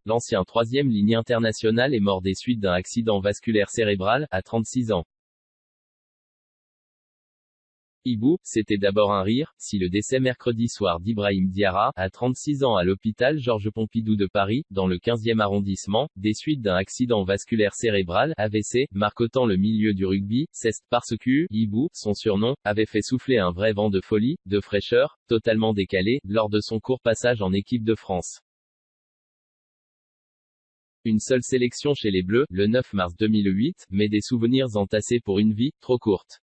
l'ancien troisième ligne international est mort des suites d'un accident vasculaire cérébral, à 36 ans. Ibou, c'était d'abord un rire, si le décès mercredi soir d'Ibrahim Diarra, à 36 ans à l'hôpital Georges Pompidou de Paris, dans le 15e arrondissement, des suites d'un accident vasculaire cérébral, AVC, marque autant le milieu du rugby, c'est parce que, Ibou, son surnom, avait fait souffler un vrai vent de folie, de fraîcheur, totalement décalé, lors de son court passage en équipe de France. Une seule sélection chez les Bleus, le 9 mars 2008, mais des souvenirs entassés pour une vie, trop courte.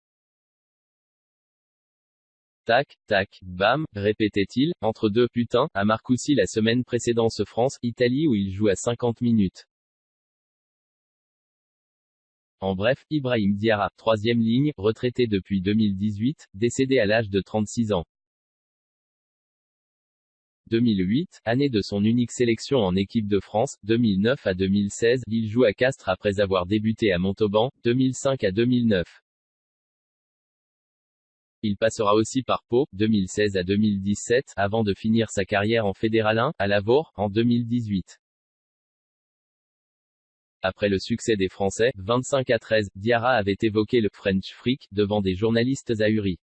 Tac, tac, bam, répétait-il, entre deux putains, à Marcoussis la semaine précédant ce France-Italie où il joue à 50 minutes. En bref, Ibrahim Diarra, troisième ligne, retraité depuis 2018, décédé à l'âge de 36 ans. 2008, année de son unique sélection en équipe de France, 2009 à 2016, il joue à Castres après avoir débuté à Montauban, 2005 à 2009. Il passera aussi par Pau, 2016 à 2017, avant de finir sa carrière en Fédéral 1, à Lavaur, en 2018. Après le succès des Français, 25-13, Diarra avait évoqué le French Freak, devant des journalistes ahuris.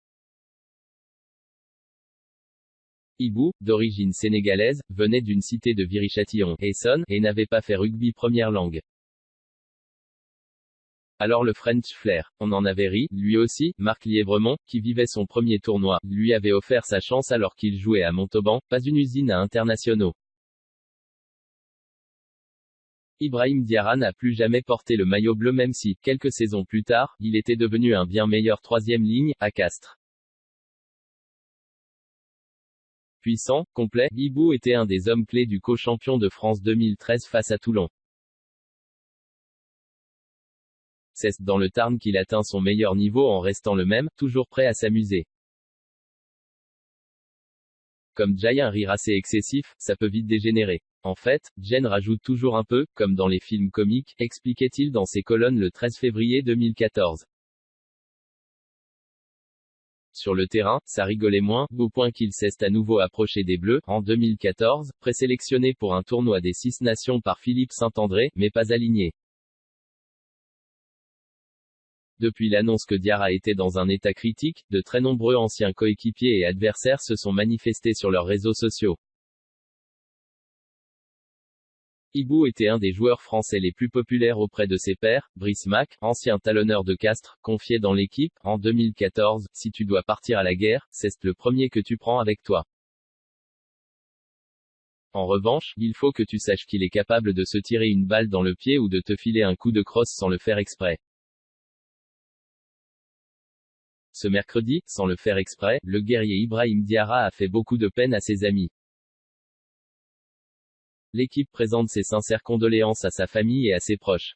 Ibou, d'origine sénégalaise, venait d'une cité de Viry-Châtillon, Essonne, et n'avait pas fait rugby première langue. Alors le French Flair, on en avait ri, lui aussi. Marc Lièvremont, qui vivait son premier tournoi, lui avait offert sa chance alors qu'il jouait à Montauban, pas une usine à internationaux. Ibrahim Diarra n'a plus jamais porté le maillot bleu même si, quelques saisons plus tard, il était devenu un bien meilleur troisième ligne, à Castres. Puissant, complet, Ibou était un des hommes clés du co-champion de France 2013 face à Toulon. C'est dans le Tarn qu'il atteint son meilleur niveau en restant le même, toujours prêt à s'amuser. Comme Jay un rire assez excessif, ça peut vite dégénérer. En fait, Jen rajoute toujours un peu, comme dans les films comiques, expliquait-il dans ses colonnes le 13 février 2014. Sur le terrain, ça rigolait moins, au point qu'il s'est à nouveau approché des Bleus, en 2014, présélectionné pour un tournoi des 6 nations par Philippe Saint-André, mais pas aligné. Depuis l'annonce que Diarra était dans un état critique, de très nombreux anciens coéquipiers et adversaires se sont manifestés sur leurs réseaux sociaux. Ibou était un des joueurs français les plus populaires auprès de ses pairs. Brice Mac, ancien talonneur de Castres, confiait dans l'équipe, en 2014, si tu dois partir à la guerre, c'est le premier que tu prends avec toi. En revanche, il faut que tu saches qu'il est capable de se tirer une balle dans le pied ou de te filer un coup de crosse sans le faire exprès. Ce mercredi, sans le faire exprès, le guerrier Ibrahim Diarra a fait beaucoup de peine à ses amis. L'équipe présente ses sincères condoléances à sa famille et à ses proches.